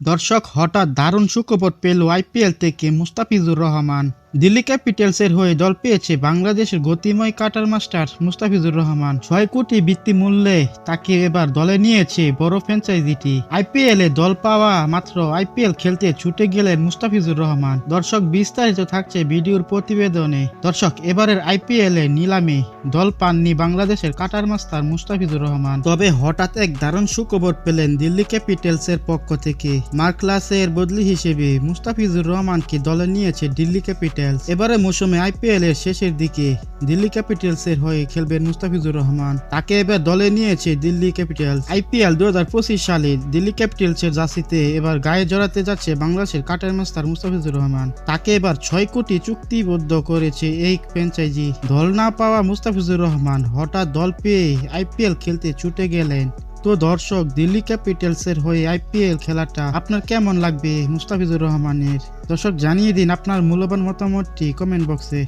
দর্শক হঠাৎ দারুণ সুখবর পেল আইপিএল থেকে মুস্তাফিজুর রহমান। দিল্লি ক্যাপিটালসের হয়ে দল পেয়েছে বাংলাদেশের গতিময় কাটার মাস্টার মুস্তাফিজুর রহমান। 6 কোটি বৃত্তি মূল্যে তাকে এবার দলে নিয়েছে বড় ফ্র্যাঞ্চাইজিটি। আইপিএল এ দল পাওয়া মাত্র আইপিএল খেলতে ছুটে গেলেন মুস্তাফিজুর রহমান। দর্শক বিস্তারিত থাকছে ভিডিওর প্রতিবেদনে। দর্শক এবারের আইপিএল এ নিলামে দল পাননি বাংলাদেশের কাটার মাস্টার মুস্তাফিজুর রহমান। তবে হঠাৎ এক দারুণ সুখবর পেলেন দিল্লি ক্যাপিটালসের পক্ষ থেকে। মার্কলাসের বদলি হিসেবে মুস্তাফিজুর রহমানকে দলে নিয়েছে দিল্লি ক্যাপিটালস। এবারে মৌসুমে আইপিএল এর শেষের দিকে দিল্লি ক্যাপিটালস এর হয়ে খেলবেন মুস্তাফিজুর রহমান। তাকে এবার দলে নিয়েছে দিল্লি ক্যাপিটালস। আইপিএল 2025 সালে দিল্লি ক্যাপিটালস এর জার্সিতে এবার গায়ে জড়াতে যাচ্ছে বাংলাদেশের কাটার মাস্টার মুস্তাফিজুর রহমান। তাকে এবার 6 কোটি চুক্তিবদ্ধ করেছে এই ফ্র্যাঞ্চাইজি। দল না পাওয়া মুস্তাফিজুর রহমান হঠাৎ দল পেয়ে আইপিএল খেলতে ছুটে গেলেন। তো দর্শক, দিল্লি ক্যাপিটালসের হয়ে আইপিএল খেলাটা আপনার কেমন লাগবে মুস্তাফিজুর রহমানের? দর্শক জানিয়ে দিন আপনার মূল্যবান মতামতটি কমেন্ট বক্সে।